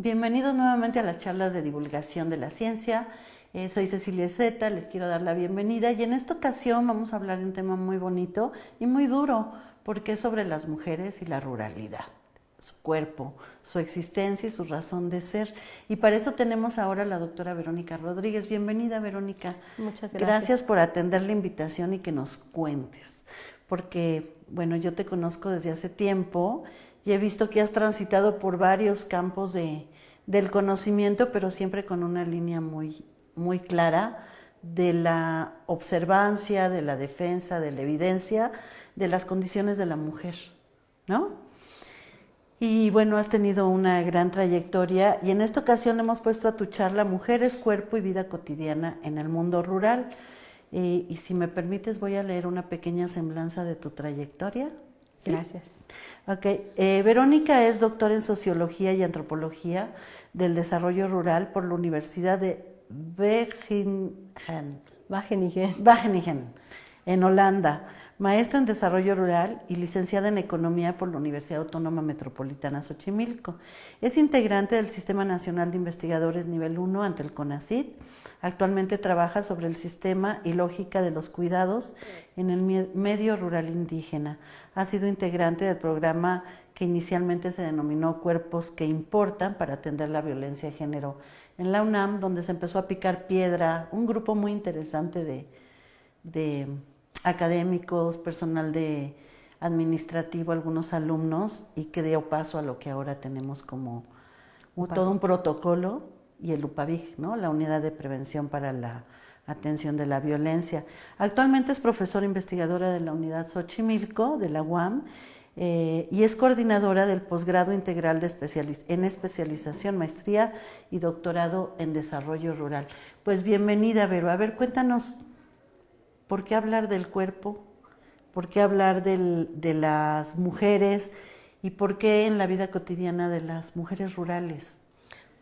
Bienvenidos nuevamente a las charlas de divulgación de la ciencia. Soy Cecilia Zeta, les quiero dar la bienvenida y en esta ocasión vamos a hablar de un tema muy bonito y muy duro porque es sobre las mujeres y la ruralidad, su cuerpo, su existencia y su razón de ser. Y para eso tenemos ahora a la doctora Verónica Rodríguez. Bienvenida, Verónica. Muchas gracias. Gracias por atender la invitación y que nos cuentes, porque bueno, yo te conozco desde hace tiempo y he visto que has transitado por varios campos del conocimiento, pero siempre con una línea muy clara de la observancia, de la defensa, de la evidencia de las condiciones de la mujer, ¿no? Y bueno, has tenido una gran trayectoria y en esta ocasión hemos puesto a tu charla Mujeres, Cuerpo y Vida Cotidiana en el Mundo Rural. Y si me permites voy a leer una pequeña semblanza de tu trayectoria. ¿Sí? Gracias. Ok, Verónica es doctora en Sociología y Antropología del Desarrollo Rural por la Universidad de Wageningen, en Holanda, maestra en Desarrollo Rural y licenciada en Economía por la Universidad Autónoma Metropolitana Xochimilco. Es integrante del Sistema Nacional de Investigadores Nivel 1 ante el CONACYT. Actualmente trabaja sobre el sistema y lógica de los cuidados en el medio rural indígena. Ha sido integrante del programa que inicialmente se denominó Cuerpos que Importan para atender la violencia de género en la UNAM, donde se empezó a picar piedra, un grupo muy interesante de académicos, personal de administrativo, algunos alumnos, y que dio paso a lo que ahora tenemos como todo un protocolo, y el UPAVIG, ¿no? La Unidad de Prevención para la Atención de la Violencia. Actualmente es profesora investigadora de la Unidad Xochimilco, de la UAM, y es coordinadora del posgrado integral en especialización, maestría y doctorado en desarrollo rural. Pues bienvenida, Vero. A ver, cuéntanos, ¿por qué hablar del cuerpo? ¿Por qué hablar de las mujeres? ¿Y por qué en la vida cotidiana de las mujeres rurales?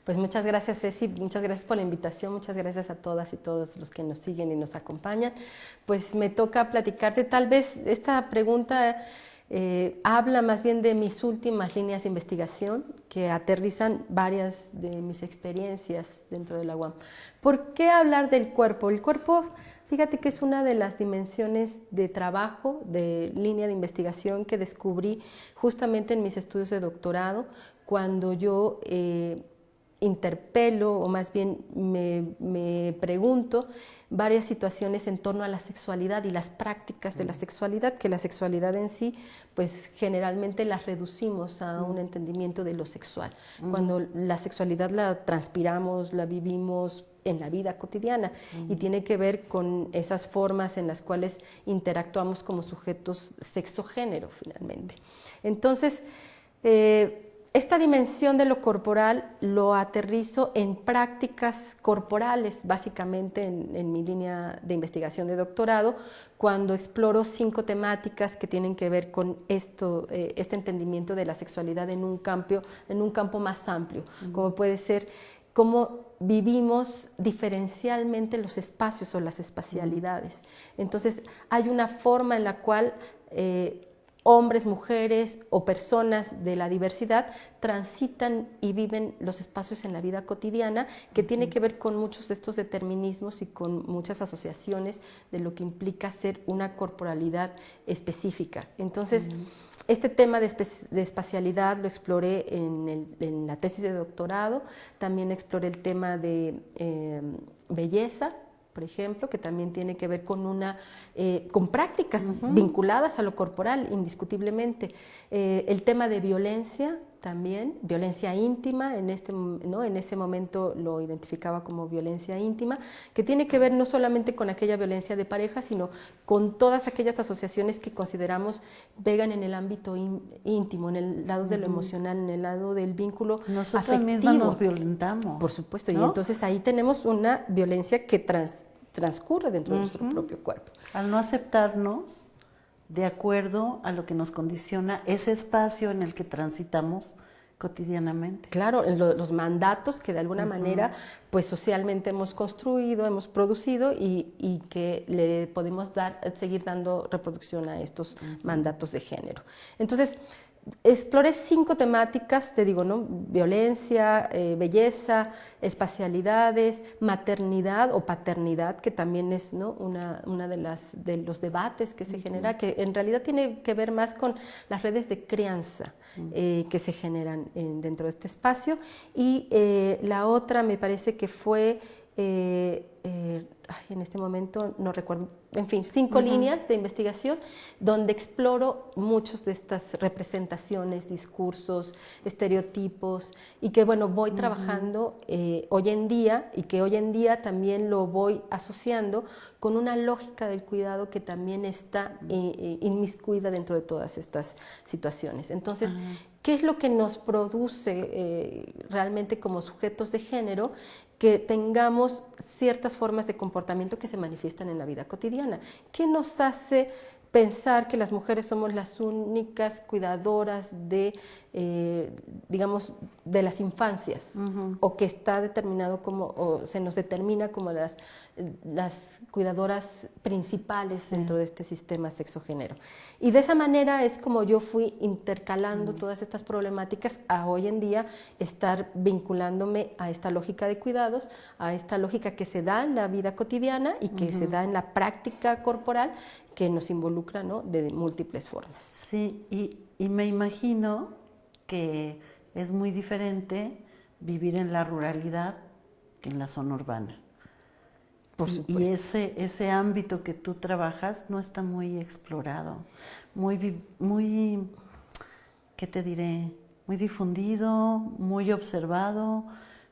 Pues muchas gracias, Ceci, muchas gracias por la invitación, muchas gracias a todas y todos los que nos siguen y nos acompañan. Pues me toca platicarte, tal vez esta pregunta habla más bien de mis últimas líneas de investigación que aterrizan varias de mis experiencias dentro de la UAM. ¿Por qué hablar del cuerpo? El cuerpo, fíjate que es una de las dimensiones de trabajo, de línea de investigación que descubrí justamente en mis estudios de doctorado, cuando yo interpelo o más bien me pregunto varias situaciones en torno a la sexualidad y las prácticas de la sexualidad, que la sexualidad en sí, pues generalmente la reducimos a un entendimiento de lo sexual, cuando la sexualidad la transpiramos, la vivimos en la vida cotidiana y tiene que ver con esas formas en las cuales interactuamos como sujetos sexo-género finalmente. Entonces, esta dimensión de lo corporal lo aterrizo en prácticas corporales, básicamente en mi línea de investigación de doctorado, cuando exploro 5 temáticas que tienen que ver con este entendimiento de la sexualidad en un campo más amplio, como puede ser cómo vivimos diferencialmente los espacios o las espacialidades. Entonces, hay una forma en la cual hombres, mujeres o personas de la diversidad transitan y viven los espacios en la vida cotidiana, que tiene que ver con muchos de estos determinismos y con muchas asociaciones de lo que implica ser una corporalidad específica. Entonces, este tema de espacialidad lo exploré en la tesis de doctorado, también exploré el tema de belleza, por ejemplo, que también tiene que ver con prácticas vinculadas a lo corporal, indiscutiblemente. El tema de violencia también, violencia íntima, en ese momento lo identificaba como violencia íntima, que tiene que ver no solamente con aquella violencia de pareja, sino con todas aquellas asociaciones que consideramos pegan en el ámbito íntimo, en el lado de lo emocional, en el lado del vínculo Nosotras afectivo. mismas nos violentamos. Por supuesto, ¿no? Y entonces ahí tenemos una violencia que transcurre dentro de nuestro propio cuerpo. Al no aceptarnos de acuerdo a lo que nos condiciona ese espacio en el que transitamos cotidianamente. Claro, los mandatos que de alguna manera pues socialmente hemos construido, hemos producido y que le podemos seguir dando reproducción a estos mandatos de género. Entonces, exploré 5 temáticas, te digo, ¿no? Violencia, belleza, espacialidades, maternidad o paternidad, que también es, ¿no? una de los debates que se genera, que en realidad tiene que ver más con las redes de crianza que se generan dentro de este espacio. Y la otra me parece que fue... en este momento no recuerdo, en fin, 5 líneas de investigación donde exploro muchas de estas representaciones, discursos, estereotipos y que bueno, voy trabajando hoy en día y que hoy en día también lo voy asociando con una lógica del cuidado que también está inmiscuida dentro de todas estas situaciones. Entonces, ¿qué es lo que nos produce realmente como sujetos de género? Que tengamos ciertas formas de comportamiento que se manifiestan en la vida cotidiana. ¿Qué nos hace pensar que las mujeres somos las únicas cuidadoras de, digamos, de las infancias? O que está determinado como, o se nos determina como las cuidadoras principales dentro de este sistema sexogénero. Y de esa manera es como yo fui intercalando todas estas problemáticas a hoy en día estar vinculándome a esta lógica de cuidados, a esta lógica que se da en la vida cotidiana y que se da en la práctica corporal que nos involucra, ¿no? De múltiples formas. Sí, y me imagino que es muy diferente vivir en la ruralidad que en la zona urbana. Por supuesto. Y ese ámbito que tú trabajas no está muy explorado, muy, ¿qué te diré? Muy difundido, muy observado,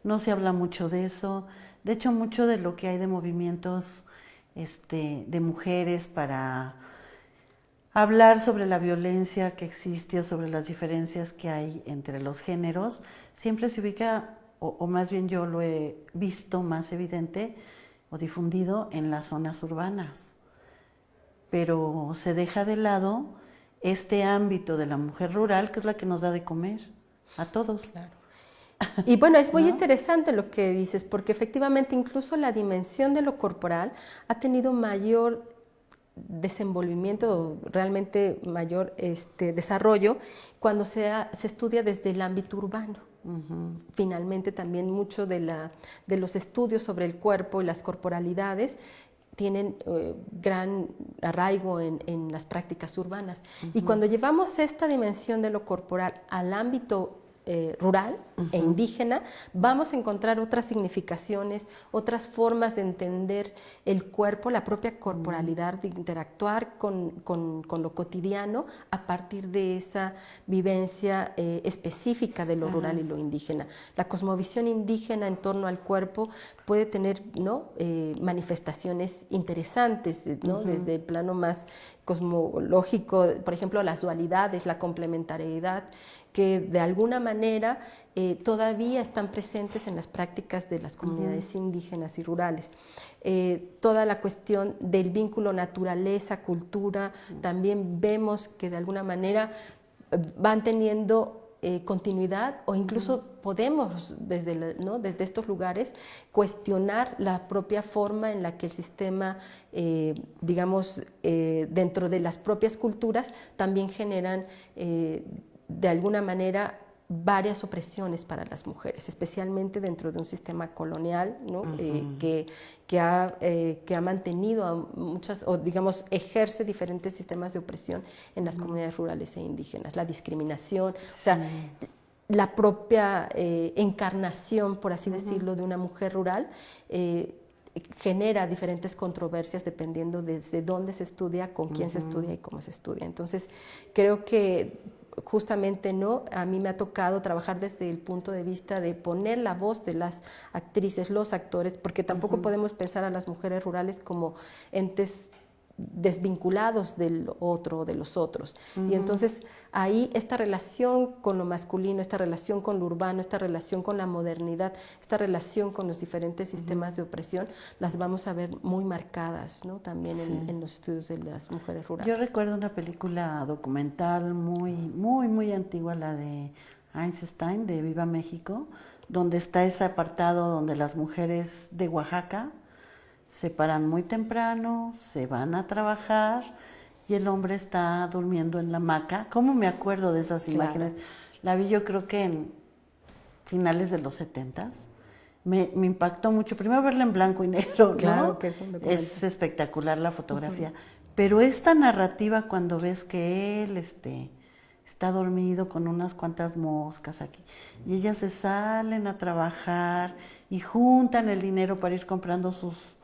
no se habla mucho de eso. De hecho, mucho de lo que hay de movimientos de mujeres para hablar sobre la violencia que existe o sobre las diferencias que hay entre los géneros, siempre se ubica, o más bien yo lo he visto más evidente o difundido en las zonas urbanas. Pero se deja de lado este ámbito de la mujer rural, que es la que nos da de comer a todos. Claro. Y bueno, es muy interesante lo que dices, porque efectivamente incluso la dimensión de lo corporal ha tenido mayor desenvolvimiento, realmente mayor desarrollo cuando se estudia desde el ámbito urbano. Finalmente también mucho de los estudios sobre el cuerpo y las corporalidades tienen gran arraigo en las prácticas urbanas. Y cuando llevamos esta dimensión de lo corporal al ámbito rural e indígena, vamos a encontrar otras significaciones, otras formas de entender el cuerpo, la propia corporalidad, de interactuar con lo cotidiano a partir de esa vivencia específica de lo rural y lo indígena. La cosmovisión indígena en torno al cuerpo puede tener, ¿no? Manifestaciones interesantes, ¿no? Desde el plano más cosmológico, por ejemplo, las dualidades, la complementariedad, que de alguna manera todavía están presentes en las prácticas de las comunidades indígenas y rurales. Toda la cuestión del vínculo naturaleza-cultura, también vemos que de alguna manera van teniendo continuidad o incluso podemos desde estos lugares cuestionar la propia forma en la que el sistema, digamos, dentro de las propias culturas también generan de alguna manera varias opresiones para las mujeres, especialmente dentro de un sistema colonial, ¿no? Que ha mantenido a muchas, o digamos, ejerce diferentes sistemas de opresión en las comunidades rurales e indígenas, la discriminación, o sea, la propia encarnación, por así decirlo, de una mujer rural, genera diferentes controversias dependiendo desde dónde se estudia, con quién se estudia y cómo se estudia. Entonces, creo que justamente a mí me ha tocado trabajar desde el punto de vista de poner la voz de las actrices, los actores, porque tampoco podemos pensar a las mujeres rurales como entes desvinculados del otro o de los otros. Y entonces ahí esta relación con lo masculino, esta relación con lo urbano, esta relación con la modernidad, esta relación con los diferentes sistemas de opresión, las vamos a ver muy marcadas, ¿no? También en los estudios de las mujeres rurales. Yo recuerdo una película documental muy antigua, la de Einstein, de Viva México, donde está ese apartado donde las mujeres de Oaxaca se paran muy temprano, se van a trabajar y el hombre está durmiendo en la hamaca. ¿Cómo me acuerdo de esas imágenes? La vi yo creo que en finales de los 70s. Me impactó mucho. Primero verla en blanco y negro, ¿no? Claro que es un documental. Es espectacular la fotografía. Pero esta narrativa cuando ves que él está dormido con unas cuantas moscas aquí y ellas se salen a trabajar y juntan el dinero para ir comprando sus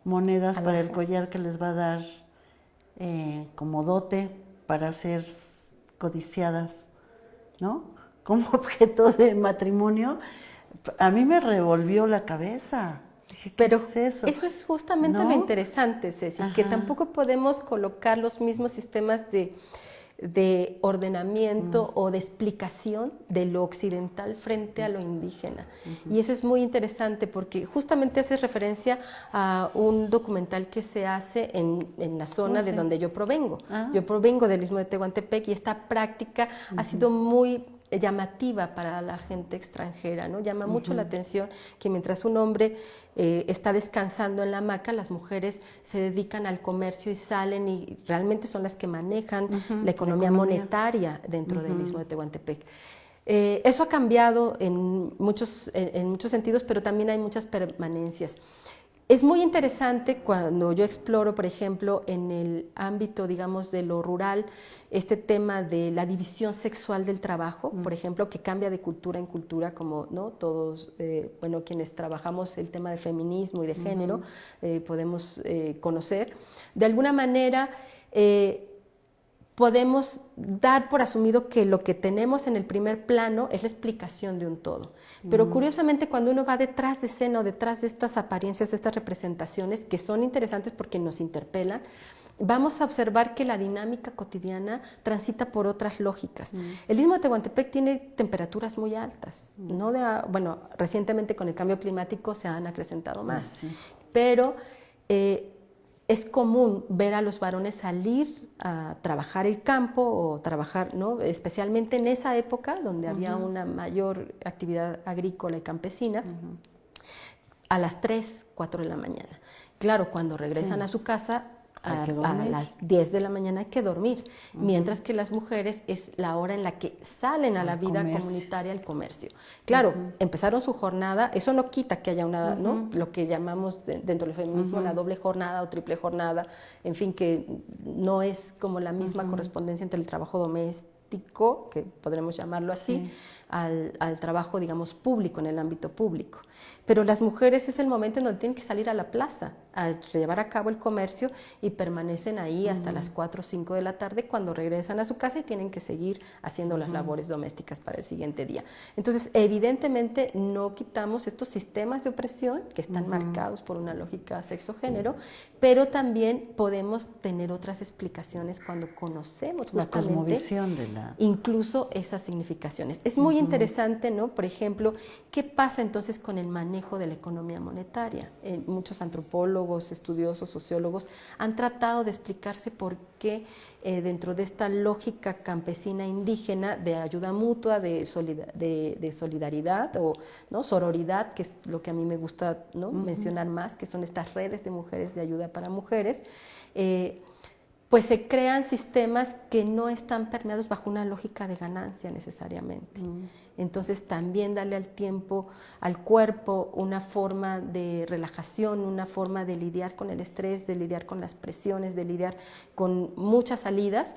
monedas para el collar que les va a dar como dote para ser codiciadas, ¿no? Como objeto de matrimonio. A mí me revolvió la cabeza. Dije, ¿qué es eso? Eso es justamente lo interesante, Ceci, que tampoco podemos colocar los mismos sistemas de ordenamiento o de explicación de lo occidental frente a lo indígena. Y eso es muy interesante porque justamente hace referencia a un documental que se hace en la zona de donde yo provengo. Yo provengo del Istmo de Tehuantepec y esta práctica ha sido muy llamativa para la gente extranjera, ¿no? Llama mucho la atención que mientras un hombre está descansando en la hamaca, las mujeres se dedican al comercio y salen y realmente son las que manejan la economía monetaria dentro del Istmo de Tehuantepec. Eso ha cambiado en muchos sentidos, pero también hay muchas permanencias. Es muy interesante cuando yo exploro, por ejemplo, en el ámbito, digamos, de lo rural, este tema de la división sexual del trabajo, por ejemplo, que cambia de cultura en cultura, como ¿no? Todos, bueno, quienes trabajamos el tema de feminismo y de género, podemos conocer. De alguna manera, podemos dar por asumido que lo que tenemos en el primer plano es la explicación de un todo. Pero curiosamente cuando uno va detrás de escena o detrás de estas apariencias, de estas representaciones, que son interesantes porque nos interpelan, vamos a observar que la dinámica cotidiana transita por otras lógicas. El Istmo de Tehuantepec tiene temperaturas muy altas. No bueno, recientemente con el cambio climático se han acrecentado más. Pero es común ver a los varones salir a trabajar el campo o trabajar, ¿no? Especialmente en esa época donde había una mayor actividad agrícola y campesina, a las 3, 4 de la mañana. Claro, cuando regresan a su casa, a las 10 de la mañana hay que dormir, mientras que las mujeres es la hora en la que salen a la vida comunitaria, al comercio. Claro, empezaron su jornada, eso no quita que haya una, ¿no? Lo que llamamos dentro del feminismo la doble jornada o triple jornada, en fin, que no es como la misma correspondencia entre el trabajo doméstico, que podremos llamarlo así, al trabajo, digamos, público, en el ámbito público. Pero las mujeres es el momento en donde tienen que salir a la plaza a llevar a cabo el comercio y permanecen ahí hasta las 4 o 5 de la tarde cuando regresan a su casa y tienen que seguir haciendo las labores domésticas para el siguiente día. Entonces, evidentemente no quitamos estos sistemas de opresión que están marcados por una lógica sexo-género, pero también podemos tener otras explicaciones cuando conocemos justamente incluso esas significaciones. Es muy interesante, ¿no? Por ejemplo, ¿qué pasa entonces con el manejo de la economía monetaria? Muchos antropólogos, estudiosos, sociólogos han tratado de explicarse por qué dentro de esta lógica campesina indígena de ayuda mutua, de solidaridad o ¿no? sororidad, que es lo que a mí me gusta ¿no? mencionar más, que son estas redes de mujeres de ayuda para mujeres, pues se crean sistemas que no están permeados bajo una lógica de ganancia necesariamente. Entonces también darle al tiempo, al cuerpo, una forma de relajación, una forma de lidiar con el estrés, de lidiar con las presiones, de lidiar con muchas salidas.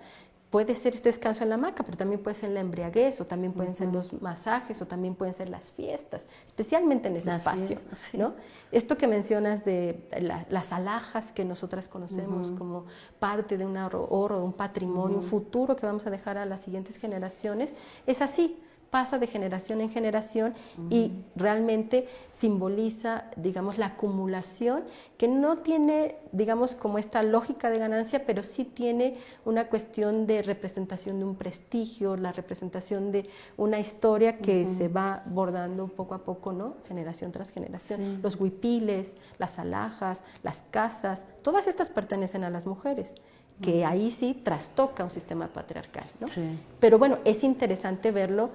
Puede ser este descanso en la hamaca, pero también puede ser la embriaguez, o también pueden ser los masajes, o también pueden ser las fiestas, especialmente en ese espacio, ¿no? Esto que mencionas de las alhajas que nosotras conocemos como parte de un ahorro, de un patrimonio, un futuro que vamos a dejar a las siguientes generaciones, es así. Pasa de generación en generación y realmente simboliza, digamos, la acumulación que no tiene, digamos, como esta lógica de ganancia, pero sí tiene una cuestión de representación de un prestigio, la representación de una historia que se va bordando poco a poco, ¿no? Generación tras generación. Los huipiles, las alhajas, las casas, todas estas pertenecen a las mujeres. que ahí sí trastoca un sistema patriarcal, ¿no? Sí. Pero bueno, es interesante verlo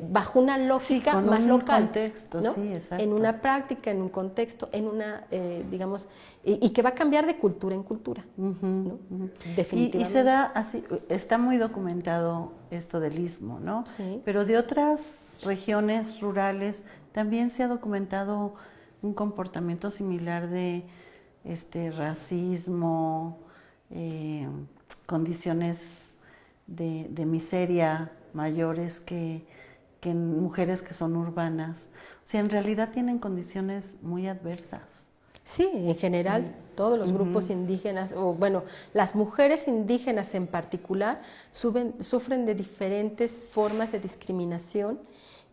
bajo una lógica con más un local, contexto, ¿no? sí, exacto. En una práctica, en un contexto, en una, digamos, y que va a cambiar de cultura en cultura, ¿no? Definitivamente. Y se da así, está muy documentado esto del istmo, ¿no? Sí. Pero de otras regiones rurales también se ha documentado un comportamiento similar de racismo, condiciones de miseria mayores que en mujeres que son urbanas. O sea, en realidad tienen condiciones muy adversas. Sí, en general, todos los grupos indígenas, o bueno, las mujeres indígenas en particular, sufren de diferentes formas de discriminación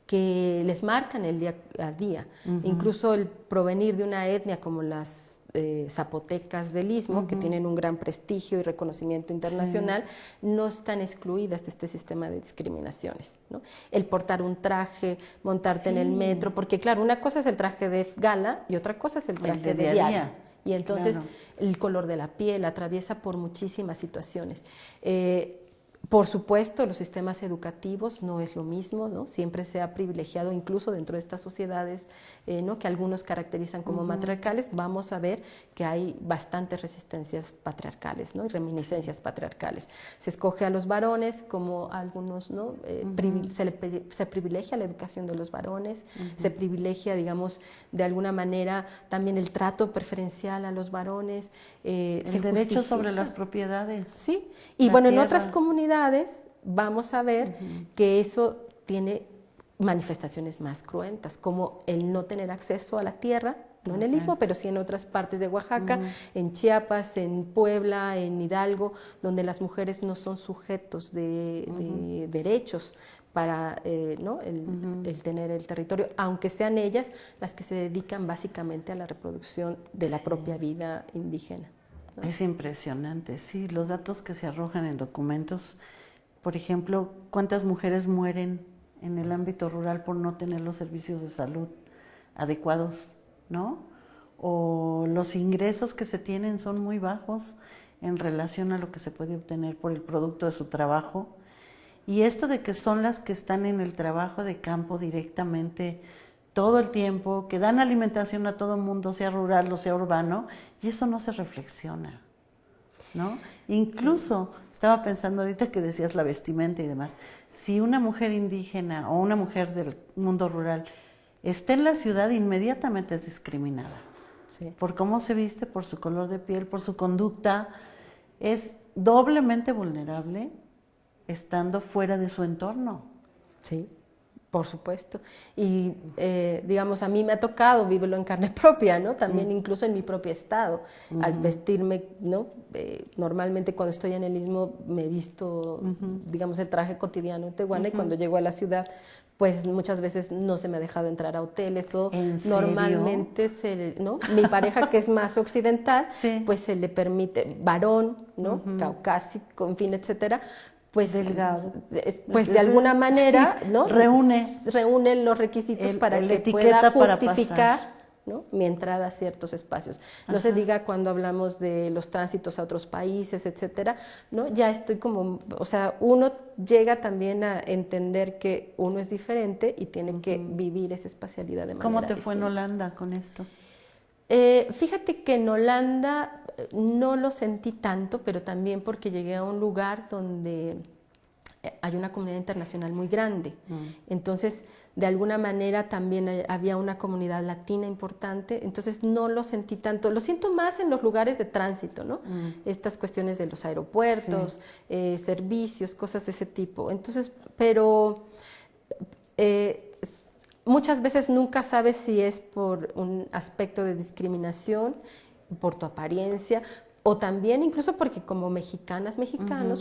que les marcan el día a día. Incluso el provenir de una etnia como las zapotecas del Istmo, que tienen un gran prestigio y reconocimiento internacional, no están excluidas de este sistema de discriminaciones, ¿no? El portar un traje, montarte en el metro, porque claro, una cosa es el traje de gala y otra cosa es el traje de diario. Y entonces el color de la piel atraviesa por muchísimas situaciones. Por supuesto, los sistemas educativos no es lo mismo, ¿no? Siempre se ha privilegiado, incluso dentro de estas sociedades, ¿no? que algunos caracterizan como matriarcales, vamos a ver que hay bastantes resistencias patriarcales, ¿no? Y reminiscencias patriarcales. Se escoge a los varones como algunos, ¿no? Se privilegia la educación de los varones, se privilegia, digamos, de alguna manera también el trato preferencial a los varones. El derecho sobre las propiedades. Sí, y bueno, tierra. En otras comunidades vamos a ver que eso tiene manifestaciones más cruentas, como el no tener acceso a la tierra, no en el Istmo, pero sí en otras partes de Oaxaca, en Chiapas, en Puebla, en Hidalgo, donde las mujeres no son sujetos de derechos para ¿no? el tener el territorio, aunque sean ellas las que se dedican básicamente a la reproducción de la propia vida indígena, ¿no? Es impresionante, sí, los datos que se arrojan en documentos, por ejemplo, cuántas mujeres mueren en el ámbito rural por no tener los servicios de salud adecuados, ¿no? O los ingresos que se tienen son muy bajos en relación a lo que se puede obtener por el producto de su trabajo. Y esto de que son las que están en el trabajo de campo directamente todo el tiempo, que dan alimentación a todo el mundo, sea rural o sea urbano, y eso no se reflexiona, ¿no? Incluso, estaba pensando ahorita que decías la vestimenta y demás, si una mujer indígena o una mujer del mundo rural está en la ciudad, inmediatamente es discriminada. Sí. Por cómo se viste, por su color de piel, por su conducta, es doblemente vulnerable estando fuera de su entorno. Sí, por supuesto. Y digamos, a mí me ha tocado vivirlo en carne propia, ¿no? También incluso en mi propio estado. Al vestirme, ¿no? Normalmente cuando estoy en el Istmo me he visto, digamos, el traje cotidiano de tehuana y cuando llego a la ciudad, pues muchas veces no se me ha dejado entrar a hoteles o normalmente ¿no? Mi pareja, que es más occidental, pues se le permite, varón, ¿no? Caucásico, en fin, etcétera, pues delgado, pues de alguna manera, ¿no? reúne los requisitos para que pueda justificar, ¿no? Mi entrada a ciertos espacios. No se diga cuando hablamos de los tránsitos a otros países, etcétera, ¿no? Ya estoy como, o sea, uno llega también a entender que uno es diferente y tiene que vivir esa espacialidad de manera ¿Cómo te distinta. fue en Holanda con esto? Fíjate que en Holanda no lo sentí tanto, pero también porque llegué a un lugar donde hay una comunidad internacional muy grande. Entonces, de alguna manera también había una comunidad latina importante, entonces no lo sentí tanto. Lo siento más en los lugares de tránsito, ¿no? Estas cuestiones de los aeropuertos, servicios, cosas de ese tipo. Entonces, pero muchas veces nunca sabes si es por un aspecto de discriminación, por tu apariencia, o también incluso porque como mexicanos,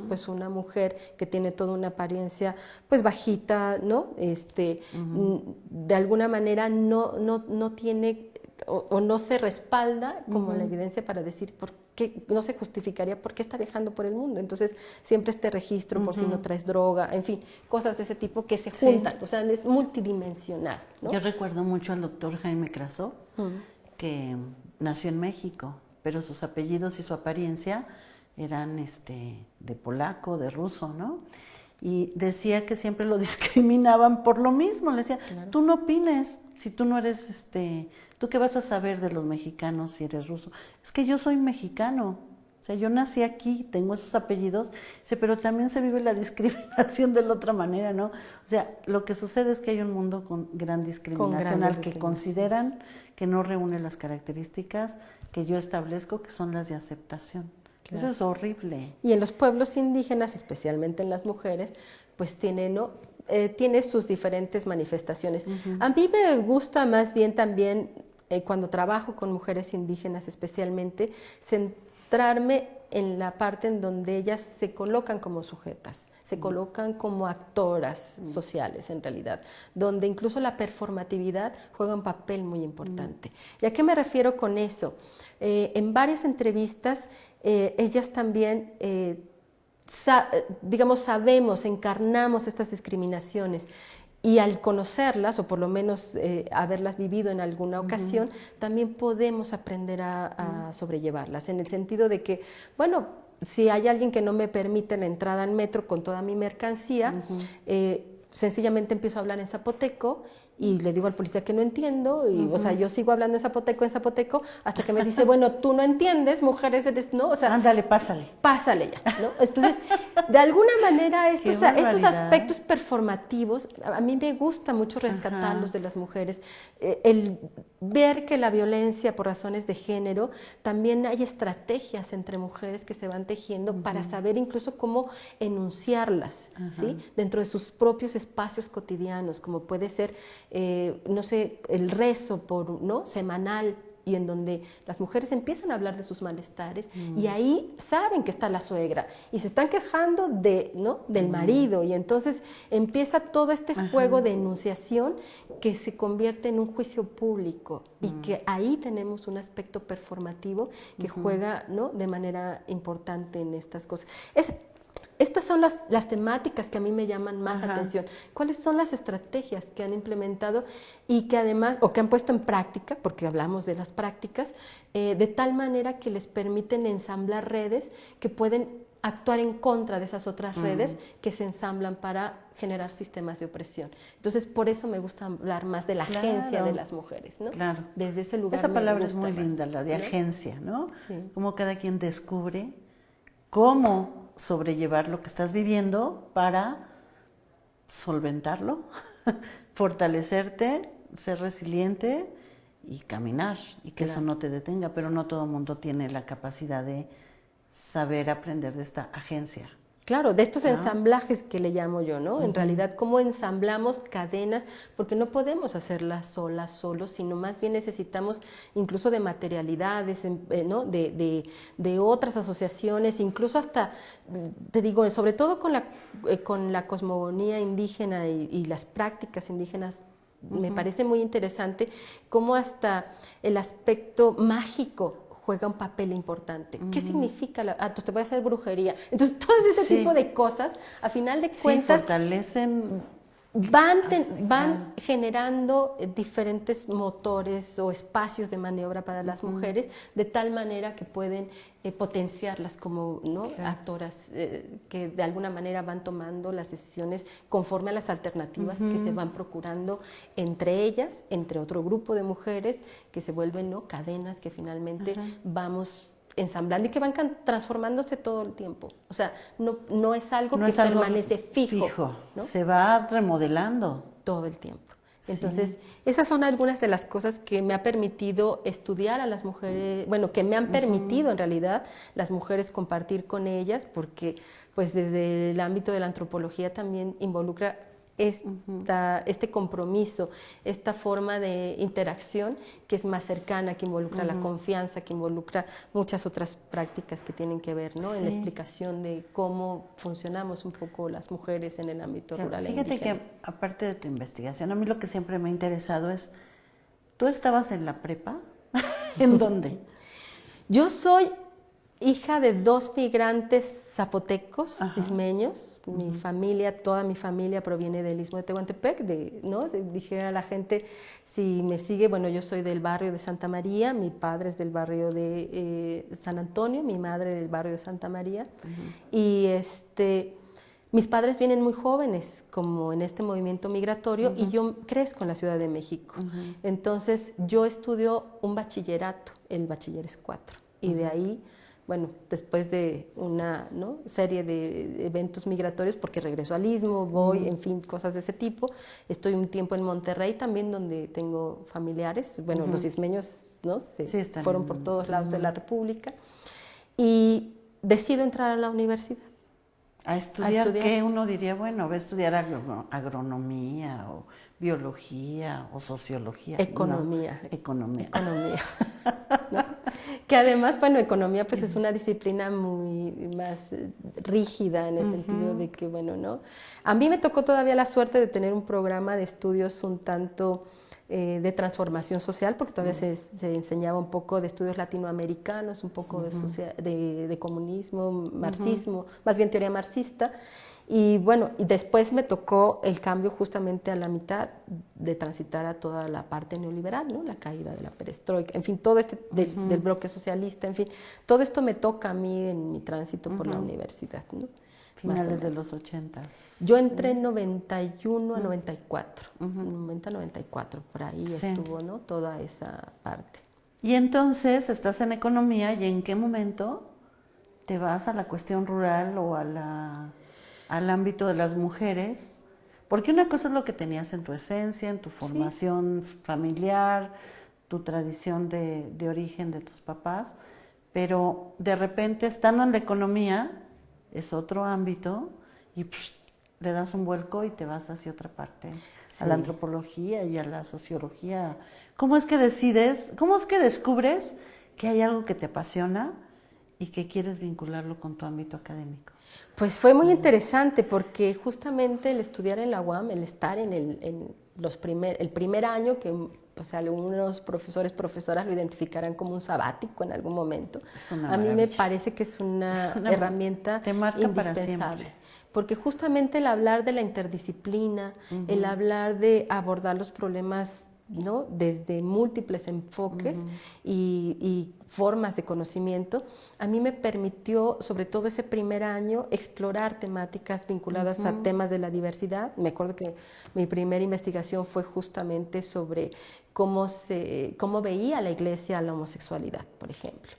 pues una mujer que tiene toda una apariencia pues bajita, ¿no? De alguna manera no tiene o no se respalda como la evidencia para decir por qué, no se justificaría por qué está viajando por el mundo. Entonces siempre este registro por si no traes droga, en fin, cosas de ese tipo que se juntan, o sea, es multidimensional, ¿no? Yo recuerdo mucho al doctor Jaime Krasó, que nació en México, pero sus apellidos y su apariencia eran de polaco, de ruso, ¿no? Y decía que siempre lo discriminaban por lo mismo. Le decía, claro, tú no opines, si tú no eres, ¿tú qué vas a saber de los mexicanos si eres ruso? Es que yo soy mexicano, o sea, yo nací aquí, tengo esos apellidos, pero también se vive la discriminación de la otra manera, ¿no? O sea, lo que sucede es que hay un mundo con gran discriminación al que consideran que no reúne las características que yo establezco, que son las de aceptación. Claro. Eso es horrible. Y en los pueblos indígenas, especialmente en las mujeres, pues tiene sus diferentes manifestaciones. A mí me gusta más bien también, cuando trabajo con mujeres indígenas especialmente, centrarme en la parte en donde ellas se colocan como sujetas, se colocan como actoras sociales en realidad, donde incluso la performatividad juega un papel muy importante. ¿Y a qué me refiero con eso? En varias entrevistas ellas también, sabemos, encarnamos estas discriminaciones y al conocerlas, o por lo menos haberlas vivido en alguna ocasión, también podemos aprender a sobrellevarlas, en el sentido de que, bueno, si hay alguien que no me permite la entrada al metro con toda mi mercancía, sencillamente empiezo a hablar en zapoteco y le digo al policía que no entiendo, y, o sea, yo sigo hablando en zapoteco, hasta que me dice, bueno, tú no entiendes, mujeres eres, ¿no? O sea, ándale, pásale. Pásale ya, ¿no? Entonces, de alguna manera, estos aspectos performativos, a mí me gusta mucho rescatarlos de las mujeres, el ver que la violencia por razones de género, también hay estrategias entre mujeres que se van tejiendo para saber incluso cómo enunciarlas, ¿sí? Dentro de sus propios espacios cotidianos, como puede ser, no sé, el rezo semanal, y en donde las mujeres empiezan a hablar de sus malestares y ahí saben que está la suegra y se están quejando del marido, y entonces empieza todo este juego de enunciación que se convierte en un juicio público y que ahí tenemos un aspecto performativo que juega, ¿no?, de manera importante en estas cosas. Estas son las temáticas que a mí me llaman más la atención. ¿Cuáles son las estrategias que han implementado y que además, o que han puesto en práctica, porque hablamos de las prácticas, de tal manera que les permiten ensamblar redes que pueden actuar en contra de esas otras redes que se ensamblan para generar sistemas de opresión? Entonces, por eso me gusta hablar más de la agencia de las mujeres, ¿no? Claro. Desde ese lugar. Esa palabra es muy linda, la de agencia, ¿no? Sí. Como cada quien descubre cómo sobrellevar lo que estás viviendo para solventarlo, fortalecerte, ser resiliente y caminar, y que eso no te detenga, pero no todo el mundo tiene la capacidad de saber aprender de esta agencia. Claro, de estos ensamblajes que le llamo yo, ¿no? En realidad, cómo ensamblamos cadenas, porque no podemos hacerlas solos, sino más bien necesitamos incluso de materialidades, ¿no?, de otras asociaciones, incluso hasta, te digo, sobre todo con la cosmogonía indígena y las prácticas indígenas. Me parece muy interesante cómo hasta el aspecto mágico juega un papel importante. ¿Qué significa? Pues te voy a hacer brujería. Entonces, todo ese tipo de cosas, a final de cuentas, fortalecen, van generando diferentes motores o espacios de maniobra para las mujeres, de tal manera que pueden potenciarlas como, ¿no?, actoras que de alguna manera van tomando las decisiones conforme a las alternativas que se van procurando entre ellas, entre otro grupo de mujeres, que se vuelven, ¿no?, cadenas que finalmente vamos ensamblando y que van transformándose todo el tiempo. O sea, no es algo que permanece fijo, ¿no? Se va remodelando todo el tiempo. Entonces, esas son algunas de las cosas que me ha permitido estudiar a las mujeres, bueno, que me han permitido en realidad las mujeres compartir con ellas, porque pues desde el ámbito de la antropología también involucra este compromiso, esta forma de interacción que es más cercana, que involucra la confianza, que involucra muchas otras prácticas que tienen que ver, ¿no?, en la explicación de cómo funcionamos un poco las mujeres en el ámbito rural e indígena. Fíjate que, aparte de tu investigación, a mí lo que siempre me ha interesado es, ¿tú estabas en la prepa? ¿En dónde? Yo soy hija de 2 migrantes zapotecos, Ajá. ismeños. Mi familia, toda mi familia proviene del Istmo de Tehuantepec, ¿no? Dijera a la gente, si me sigue, bueno, yo soy del barrio de Santa María, mi padre es del barrio de San Antonio, mi madre del barrio de Santa María, y mis padres vienen muy jóvenes, como en este movimiento migratorio, y yo crezco en la Ciudad de México. Entonces, yo estudio un bachillerato, el bachiller es 4, y de ahí, bueno, después de una, ¿no?, serie de eventos migratorios, porque regreso al Istmo, voy, en fin, cosas de ese tipo. Estoy un tiempo en Monterrey también, donde tengo familiares. Bueno, los ismeños, ¿no?, Sí, están fueron por todos lados de la República. Y decido entrar a la universidad. A estudiar, ¿qué uno diría? Bueno, va a estudiar agronomía o biología o sociología. Economía. No, economía. Economía. ¿No? Que además, bueno, economía pues es una disciplina muy más rígida en el sentido de que, bueno, ¿no? A mí me tocó todavía la suerte de tener un programa de estudios un tanto de transformación social, porque todavía se enseñaba un poco de estudios latinoamericanos, un poco de comunismo, marxismo, más bien teoría marxista. Y bueno, y después me tocó el cambio justamente a la mitad de transitar a toda la parte neoliberal, ¿no? La caída de la perestroika, en fin, todo del bloque socialista, en fin, todo esto me toca a mí en mi tránsito por la universidad, ¿no? Finales de los 80. Yo entré en 91 a 94, 90-94, por ahí estuvo, ¿no?, toda esa parte. Y entonces estás en economía, ¿y en qué momento te vas a la cuestión rural o al ámbito de las mujeres? Porque una cosa es lo que tenías en tu esencia, en tu formación familiar, tu tradición de origen de tus papás, pero de repente, estando en la economía, es otro ámbito, y le das un vuelco y te vas hacia otra parte, a la antropología y a la sociología. ¿Cómo es que descubres que hay algo que te apasiona y que quieres vincularlo con tu ámbito académico? Pues fue muy interesante, porque justamente el estudiar en la UAM, el estar en el primer año, que pues algunos profesoras lo identificarán como un sabático en algún momento, a mí me parece que es una herramienta indispensable. Porque justamente el hablar de la interdisciplina, el hablar de abordar los problemas, ¿no?, desde múltiples enfoques y formas de conocimiento, a mí me permitió, sobre todo ese primer año, explorar temáticas vinculadas a temas de la diversidad. Me acuerdo que mi primera investigación fue justamente sobre cómo veía la Iglesia la homosexualidad, por ejemplo.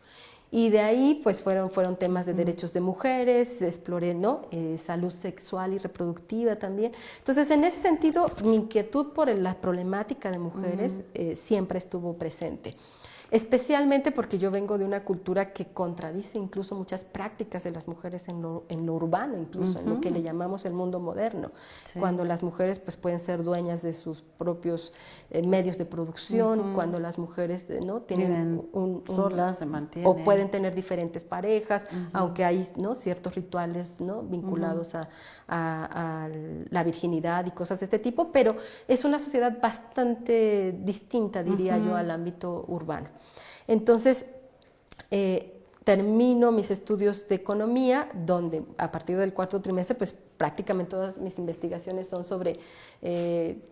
Y de ahí pues fueron temas de derechos de mujeres, exploré, ¿no?, salud sexual y reproductiva también. Entonces, en ese sentido, mi inquietud por la problemática de mujeres siempre estuvo presente. Especialmente porque yo vengo de una cultura que contradice incluso muchas prácticas de las mujeres en lo urbano, incluso en lo que le llamamos el mundo moderno, cuando las mujeres pues pueden ser dueñas de sus propios medios de producción, cuando las mujeres, ¿no?, tienen solas, se mantienen, o pueden tener diferentes parejas, aunque hay, ¿no?, ciertos rituales, ¿no?, vinculados a la virginidad y cosas de este tipo, pero es una sociedad bastante distinta, diría yo, al ámbito urbano. Entonces, termino mis estudios de economía, donde a partir del 4º trimestre, pues prácticamente todas mis investigaciones son sobre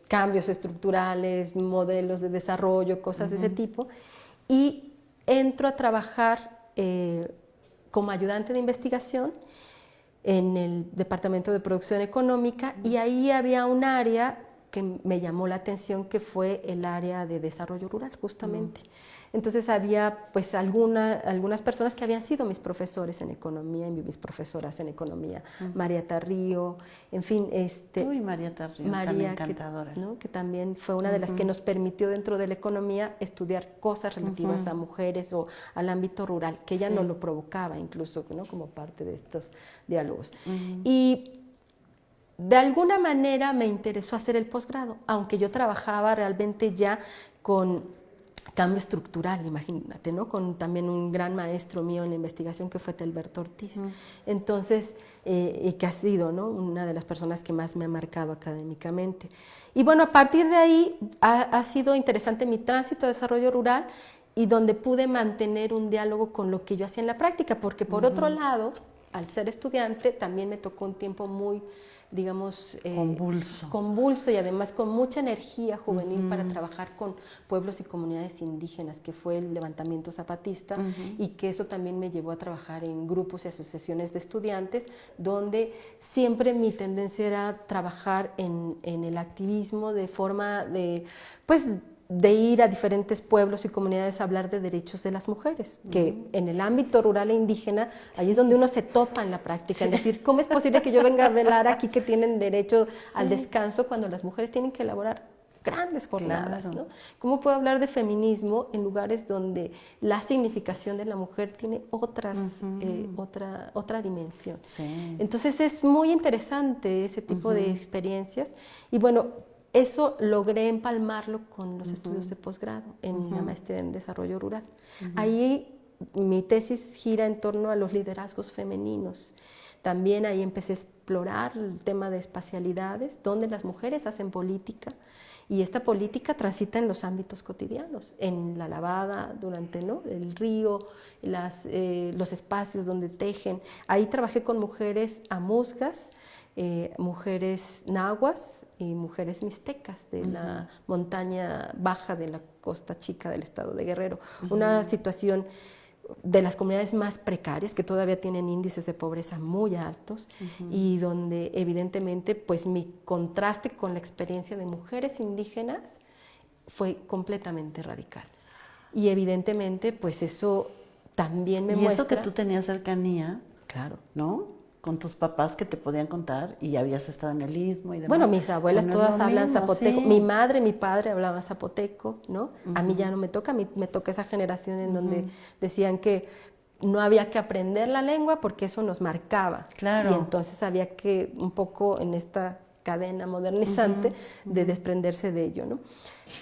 cambios estructurales, modelos de desarrollo, cosas de ese tipo, y entro a trabajar como ayudante de investigación en el Departamento de Producción Económica, y ahí había un área que me llamó la atención, que fue el área de desarrollo rural, justamente. Entonces había pues algunas personas que habían sido mis profesores en economía y mis profesoras en economía, María Tarrío, en fin, Uy, María Tarrío, tan encantadora. Que también fue una de las que nos permitió dentro de la economía estudiar cosas relativas a mujeres o al ámbito rural, que ella no lo provocaba incluso, ¿no?, como parte de estos diálogos. Y de alguna manera me interesó hacer el posgrado, aunque yo trabajaba realmente ya con cambio estructural, imagínate, ¿no?, con también un gran maestro mío en la investigación que fue Telberto Ortiz. Entonces, y que ha sido, ¿no?, una de las personas que más me ha marcado académicamente. Y bueno, a partir de ahí ha sido interesante mi tránsito a desarrollo rural, y donde pude mantener un diálogo con lo que yo hacía en la práctica, porque por otro lado, al ser estudiante, también me tocó un tiempo muy, digamos, convulso y además con mucha energía juvenil para trabajar con pueblos y comunidades indígenas, que fue el levantamiento zapatista, y que eso también me llevó a trabajar en grupos y asociaciones de estudiantes, donde siempre mi tendencia era trabajar en el activismo de forma de, pues, de ir a diferentes pueblos y comunidades a hablar de derechos de las mujeres, que en el ámbito rural e indígena, ahí es donde uno se topa en la práctica, es decir, ¿cómo es posible que yo venga a velar aquí que tienen derecho al descanso cuando las mujeres tienen que elaborar grandes jornadas? ¿No? ¿Cómo puedo hablar de feminismo en lugares donde la significación de la mujer tiene otra dimensión? Sí. Entonces es muy interesante ese tipo de experiencias y bueno, eso logré empalmarlo con los estudios de posgrado en la maestría en desarrollo rural. Ahí mi tesis gira en torno a los liderazgos femeninos. También ahí empecé a explorar el tema de espacialidades, donde las mujeres hacen política y esta política transita en los ámbitos cotidianos, en la lavada, durante el río, los espacios donde tejen. Ahí trabajé con mujeres amuzgas, mujeres nahuas y mujeres mixtecas de la montaña baja de la Costa Chica del estado de Guerrero. Una situación de las comunidades más precarias, que todavía tienen índices de pobreza muy altos y donde evidentemente pues mi contraste con la experiencia de mujeres indígenas fue completamente radical. Y evidentemente pues eso también me muestra... Y eso que tú tenías cercanía, claro, ¿no? Con tus papás que te podían contar y habías estado en el Istmo y demás. Bueno, mis abuelas todas hablan zapoteco, sí. Mi madre, mi padre hablaban zapoteco, ¿no? A mí ya no me toca, a mí me toca esa generación en donde decían que no había que aprender la lengua porque eso nos marcaba. Claro. Y entonces había que un poco en esta cadena modernizante de desprenderse de ello, ¿no?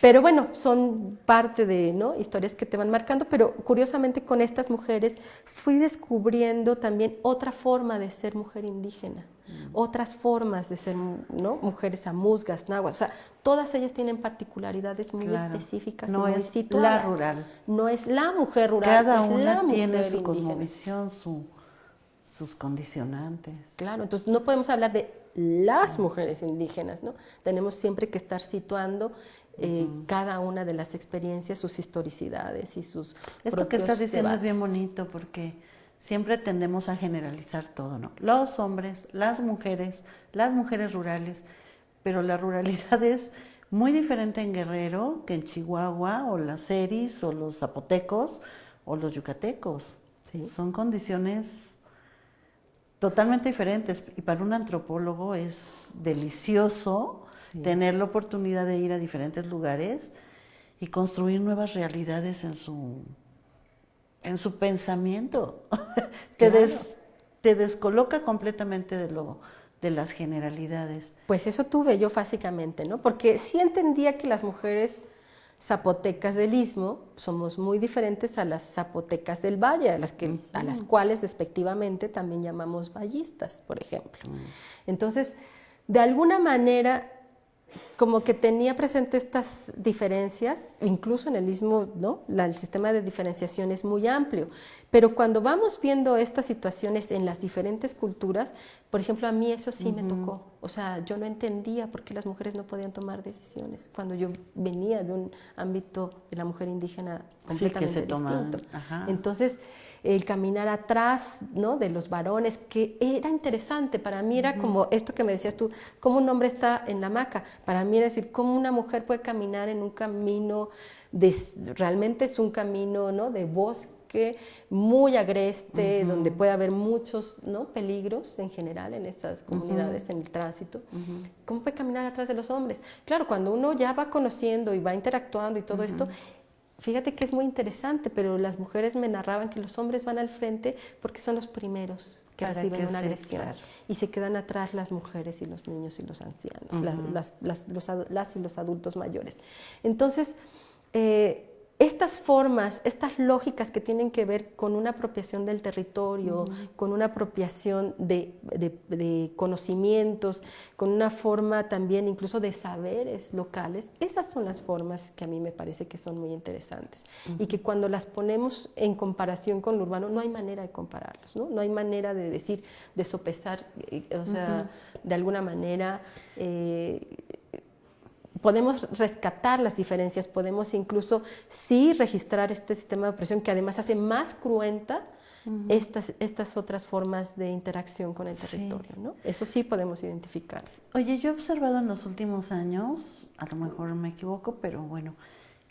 Pero bueno, son parte de, ¿no?, historias que te van marcando, pero curiosamente con estas mujeres fui descubriendo también otra forma de ser mujer indígena, otras formas de ser, ¿no?, mujeres amuzgas, nahuas, o sea, todas ellas tienen particularidades muy específicas no y muy es situadas. La rural. No es la mujer rural, Cada es una la mujer tiene su indígena. cosmovisión, sus condicionantes. Claro, entonces no podemos hablar de las mujeres indígenas, ¿no? Tenemos siempre que estar situando cada una de las experiencias, sus historicidades y sus Esto que estás diciendo debates. es bien bonito porque siempre tendemos a generalizar todo, ¿no? Los hombres, las mujeres rurales, pero la ruralidad es muy diferente en Guerrero que en Chihuahua, o las seris, o los zapotecos, o los yucatecos. Sí. Son condiciones totalmente diferentes y para un antropólogo es delicioso tener la oportunidad de ir a diferentes lugares y construir nuevas realidades en su pensamiento. Te descoloca completamente de las generalidades. Pues eso tuve yo básicamente, ¿no? Porque sí entendía que las mujeres zapotecas del Istmo somos muy diferentes a las zapotecas del Valle, a las cuales despectivamente también llamamos vallistas, por ejemplo. Entonces, de alguna manera, como que tenía presente estas diferencias, incluso en el Istmo, ¿no?, el sistema de diferenciación es muy amplio, pero cuando vamos viendo estas situaciones en las diferentes culturas, por ejemplo, a mí eso sí me tocó, o sea, yo no entendía por qué las mujeres no podían tomar decisiones, cuando yo venía de un ámbito de la mujer indígena completamente distinto. Entonces, el caminar atrás, ¿no?, de los varones, que era interesante, para mí era como esto que me decías tú, cómo un hombre está en la hamaca, para mí era decir, cómo una mujer puede caminar en un camino, realmente es un camino, ¿no?, de bosque muy agreste, donde puede haber muchos, ¿no?, peligros en general en estas comunidades, en el tránsito. ¿Cómo puede caminar atrás de los hombres? Claro, cuando uno ya va conociendo y va interactuando y todo esto, fíjate que es muy interesante, pero las mujeres me narraban que los hombres van al frente porque son los primeros que reciben una agresión. Claro. Y se quedan atrás las mujeres y los niños y los ancianos, las y los adultos mayores. Entonces, estas formas, estas lógicas que tienen que ver con una apropiación del territorio, con una apropiación de conocimientos, con una forma también incluso de saberes locales, esas son las formas que a mí me parece que son muy interesantes y que cuando las ponemos en comparación con lo urbano no hay manera de compararlos, ¿no? No hay manera de decir, de sopesar, o sea, de alguna manera podemos rescatar las diferencias, podemos incluso sí registrar este sistema de opresión que además hace más cruenta estas otras formas de interacción con el territorio, ¿no? Eso sí podemos identificar. Oye, yo he observado en los últimos años, a lo mejor me equivoco, pero bueno,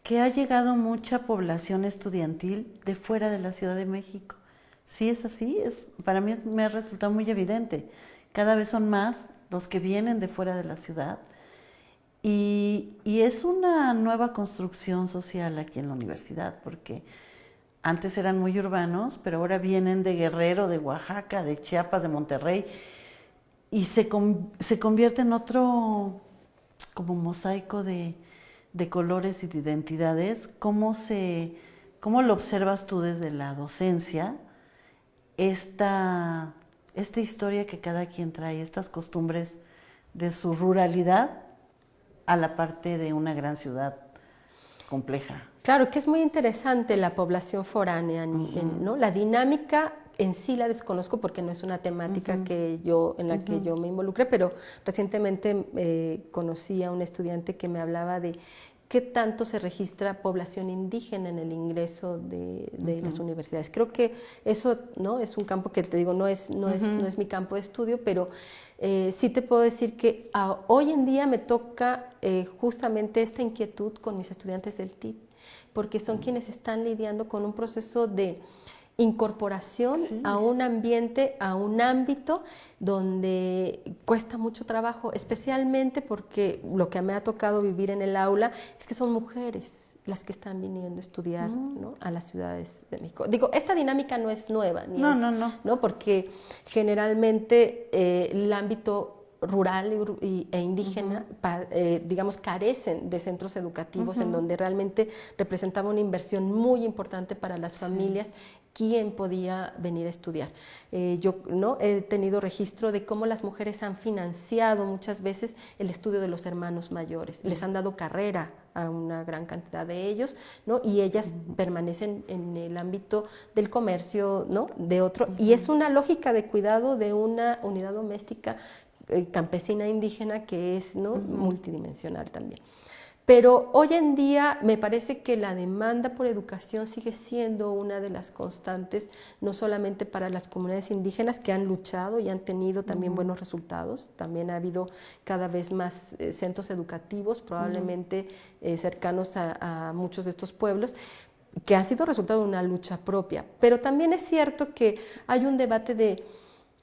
que ha llegado mucha población estudiantil de fuera de la Ciudad de México. Sí es así, para mí me ha resultado muy evidente. Cada vez son más los que vienen de fuera de la ciudad. Y es una nueva construcción social aquí en la universidad, porque antes eran muy urbanos, pero ahora vienen de Guerrero, de Oaxaca, de Chiapas, de Monterrey, y se convierte en otro como mosaico de colores y de identidades. ¿Cómo lo observas tú desde la docencia? Esta historia que cada quien trae, estas costumbres de su ruralidad a la parte de una gran ciudad compleja. Claro, que es muy interesante la población foránea, ¿no? La dinámica en sí la desconozco porque no es una temática en la que yo me involucré, pero recientemente conocí a un estudiante que me hablaba de qué tanto se registra población indígena en el ingreso de las universidades. Creo que eso, ¿no?, es un campo que, te digo, no es mi campo de estudio, pero sí te puedo decir que hoy en día me toca justamente esta inquietud con mis estudiantes del TIP, porque son quienes están lidiando con un proceso de incorporación a un ambiente, a un ámbito donde cuesta mucho trabajo, especialmente porque lo que me ha tocado vivir en el aula es que son mujeres las que están viniendo a estudiar, ¿no?, a las ciudades de México. Digo, esta dinámica no es nueva, ¿no? Porque generalmente el ámbito rural e indígena, digamos, carecen de centros educativos en donde realmente representaba una inversión muy importante para las familias quién podía venir a estudiar. Yo no he tenido registro de cómo las mujeres han financiado muchas veces el estudio de los hermanos mayores, les han dado carrera a una gran cantidad de ellos, ¿no? Y ellas permanecen en el ámbito del comercio, ¿no?, de otro, y es una lógica de cuidado de una unidad doméstica campesina indígena que es, ¿no?, multidimensional también. Pero hoy en día me parece que la demanda por educación sigue siendo una de las constantes, no solamente para las comunidades indígenas que han luchado y han tenido también buenos resultados, también ha habido cada vez más centros educativos, probablemente cercanos a muchos de estos pueblos, que han sido resultado de una lucha propia. Pero también es cierto que hay un debate de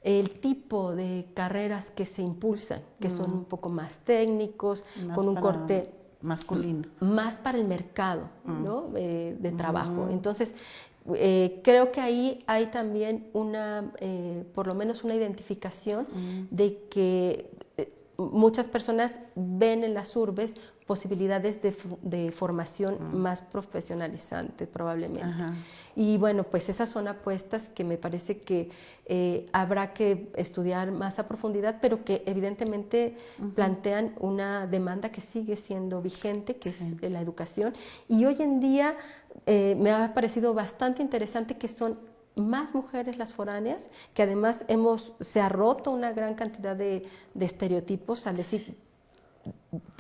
el tipo de carreras que se impulsan, que son un poco más técnicos, más con un corte masculino, más para el mercado, ¿no?, de trabajo. Entonces, creo que ahí hay también por lo menos una identificación de que muchas personas ven en las urbes posibilidades de formación más profesionalizante probablemente. Y bueno, pues esas son apuestas que me parece que habrá que estudiar más a profundidad, pero que evidentemente plantean una demanda que sigue siendo vigente, que es la educación. Y hoy en día me ha parecido bastante interesante que son más mujeres las foráneas, que además se ha roto una gran cantidad de estereotipos al decir,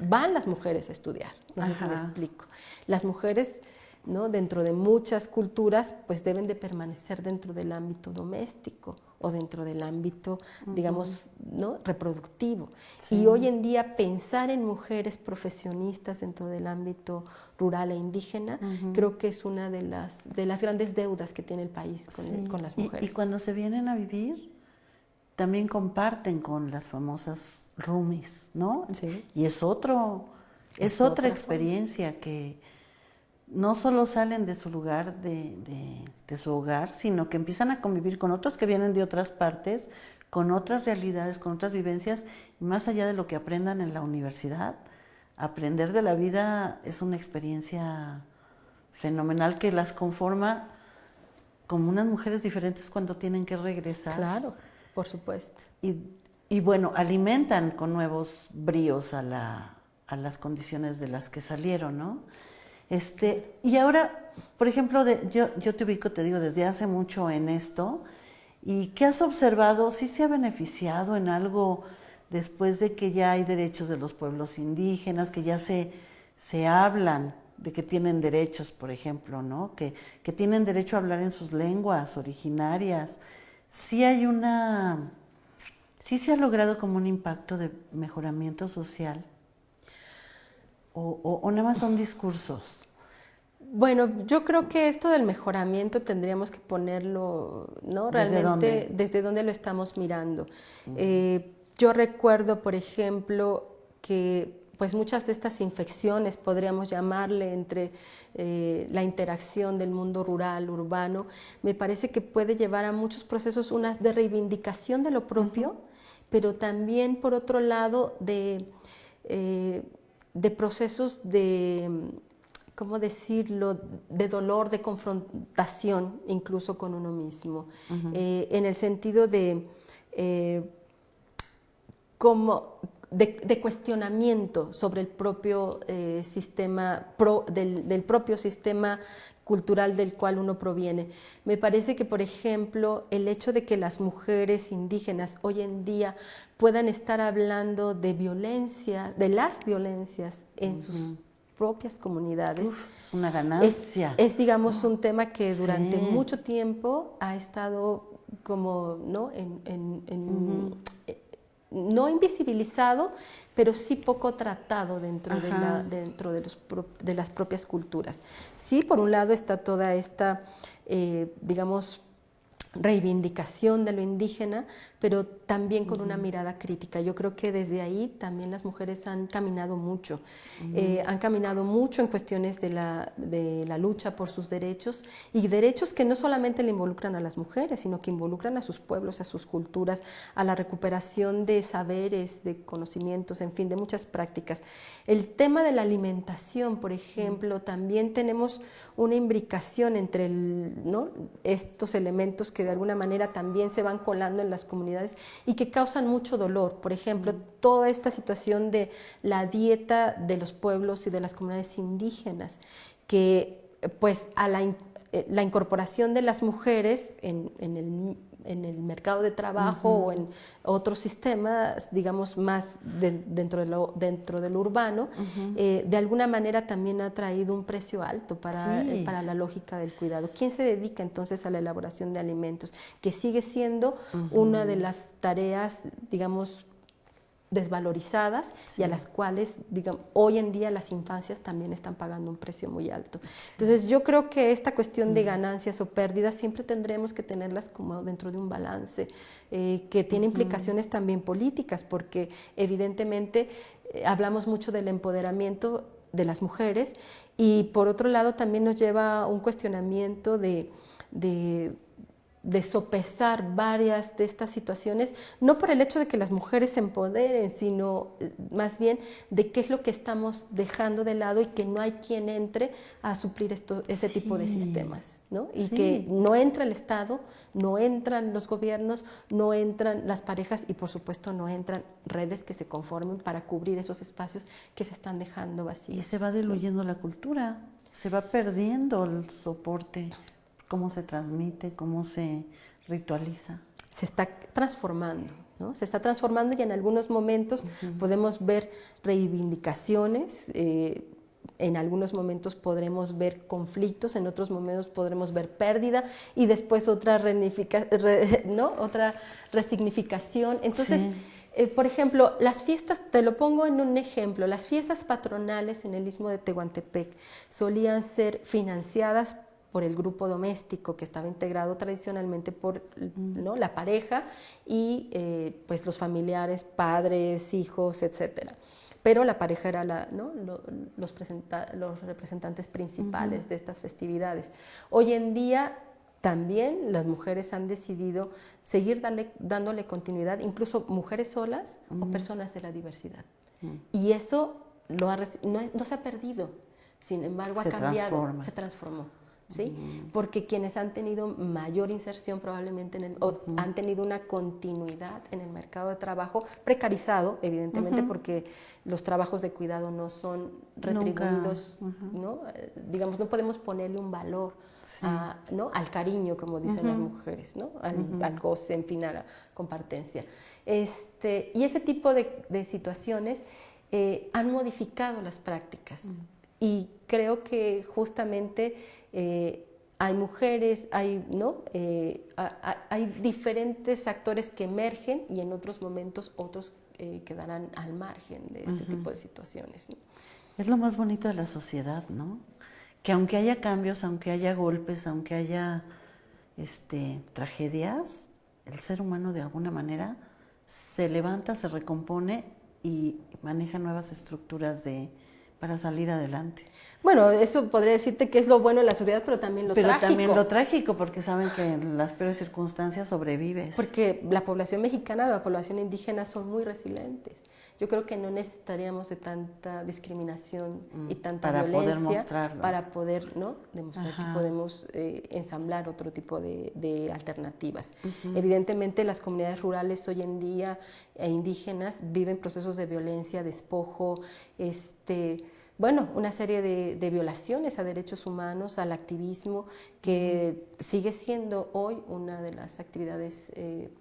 van las mujeres a estudiar, no sé si me explico. Las mujeres, ¿no?, dentro de muchas culturas, pues deben de permanecer dentro del ámbito doméstico o dentro del ámbito, digamos, ¿no?, reproductivo. Y hoy en día pensar en mujeres profesionistas dentro del ámbito rural e indígena, creo que es una de las grandes deudas que tiene el país con las mujeres. Y cuando se vienen a vivir, también comparten con las famosas roomies, ¿no? Sí. Y es otra experiencia que no solo salen de su lugar, de su hogar, sino que empiezan a convivir con otros que vienen de otras partes, con otras realidades, con otras vivencias, y más allá de lo que aprendan en la universidad, aprender de la vida es una experiencia fenomenal que las conforma como unas mujeres diferentes cuando tienen que regresar. Claro, por supuesto. Y bueno, alimentan con nuevos bríos a las condiciones de las que salieron, ¿no? Y ahora, por ejemplo, yo te ubico, te digo, desde hace mucho en esto. ¿Y qué has observado? ¿Sí se ha beneficiado en algo después de que ya hay derechos de los pueblos indígenas, que ya se hablan de que tienen derechos, por ejemplo, ¿no? Que tienen derecho a hablar en sus lenguas originarias? Sí hay sí se ha logrado como un impacto de mejoramiento social, o nada más son discursos. Bueno, yo creo que esto del mejoramiento tendríamos que ponerlo, ¿no? Realmente, ¿desde dónde lo estamos mirando? Yo recuerdo, por ejemplo, que pues muchas de estas infecciones, podríamos llamarle, entre la interacción del mundo rural, urbano, me parece que puede llevar a muchos procesos, unas de reivindicación de lo propio, pero también, por otro lado, de procesos de, ¿cómo decirlo?, de dolor, de confrontación, incluso con uno mismo, en el sentido de de cuestionamiento sobre el propio sistema, del propio sistema cultural del cual uno proviene. Me parece que, por ejemplo, el hecho de que las mujeres indígenas hoy en día puedan estar hablando de violencia, de las violencias en sus propias comunidades, es una ganancia. Es digamos, un tema que durante mucho tiempo ha estado como, ¿no?, no invisibilizado, pero sí poco tratado dentro de las propias culturas. Sí, por un lado está toda esta, digamos, reivindicación de lo indígena, pero también con una mirada crítica. Yo creo que desde ahí también las mujeres han caminado mucho. Han caminado mucho en cuestiones de la lucha por sus derechos, y derechos que no solamente le involucran a las mujeres, sino que involucran a sus pueblos, a sus culturas, a la recuperación de saberes, de conocimientos, en fin, de muchas prácticas. El tema de la alimentación, por ejemplo, también tenemos una imbricación entre ¿no?, estos elementos que de alguna manera también se van colando en las comunidades y que causan mucho dolor. Por ejemplo, toda esta situación de la dieta de los pueblos y de las comunidades indígenas, que pues a la incorporación de las mujeres en el mercado de trabajo o en otros sistemas, digamos, más dentro de lo urbano, de alguna manera también ha traído un precio alto para la lógica del cuidado. ¿Quién se dedica entonces a la elaboración de alimentos? Que sigue siendo una de las tareas, digamos, desvalorizadas y a las cuales, digamos, hoy en día las infancias también están pagando un precio muy alto. Entonces yo creo que esta cuestión de ganancias o pérdidas siempre tendremos que tenerlas como dentro de un balance que tiene implicaciones también políticas, porque evidentemente hablamos mucho del empoderamiento de las mujeres, y por otro lado también nos lleva a un cuestionamiento de sopesar varias de estas situaciones, no por el hecho de que las mujeres se empoderen, sino más bien de qué es lo que estamos dejando de lado y que no hay quien entre a suplir ese tipo de sistemas, ¿no? Y que no entra el Estado, no entran los gobiernos, no entran las parejas y por supuesto no entran redes que se conformen para cubrir esos espacios que se están dejando vacíos. Y se va diluyendo la cultura, se va perdiendo el soporte. ¿Cómo se transmite? ¿Cómo se ritualiza? Se está transformando, ¿no? Se está transformando, y en algunos momentos podemos ver reivindicaciones, en algunos momentos podremos ver conflictos, en otros momentos podremos ver pérdida y después otra otra resignificación. Entonces, por ejemplo, las fiestas, te lo pongo en un ejemplo, las fiestas patronales en el Istmo de Tehuantepec solían ser financiadas por el grupo doméstico, que estaba integrado tradicionalmente por, ¿no?, la pareja y pues los familiares, padres, hijos, etcétera. Pero la pareja era ¿no?, los representantes principales de estas festividades. Hoy en día también las mujeres han decidido seguir dándole continuidad, incluso mujeres solas o personas de la diversidad. Y eso no se ha perdido, Sin embargo, ha cambiado, se transformó. ¿Sí? Porque quienes han tenido mayor inserción probablemente o han tenido una continuidad en el mercado de trabajo, precarizado, evidentemente, porque los trabajos de cuidado no son retribuidos, ¿no? Digamos, no podemos ponerle un valor ¿no? al cariño, como dicen las mujeres, ¿no? Al goce, en fin, a la compartencia. Y ese tipo de situaciones han modificado las prácticas. Y creo que justamente hay mujeres, ¿no? Hay diferentes actores que emergen y en otros momentos otros quedarán al margen de este tipo de situaciones, ¿no? Es lo más bonito de la sociedad, ¿no? Que aunque haya cambios, aunque haya golpes, aunque haya tragedias, el ser humano de alguna manera se levanta, se recompone y maneja nuevas estructuras para salir adelante. Bueno, eso podría decirte que es lo bueno de la sociedad, pero también lo trágico. Pero también lo trágico, porque saben que en las peores circunstancias sobrevives. Porque la población mexicana, la población indígena son muy resilientes. Yo creo que no necesitaríamos de tanta discriminación y tanta violencia para poder, ¿no? demostrar que podemos ensamblar otro tipo de alternativas. Evidentemente las comunidades rurales hoy en día e indígenas viven procesos de violencia, despojo, bueno, una serie de violaciones a derechos humanos, al activismo, que sigue siendo hoy una de las actividades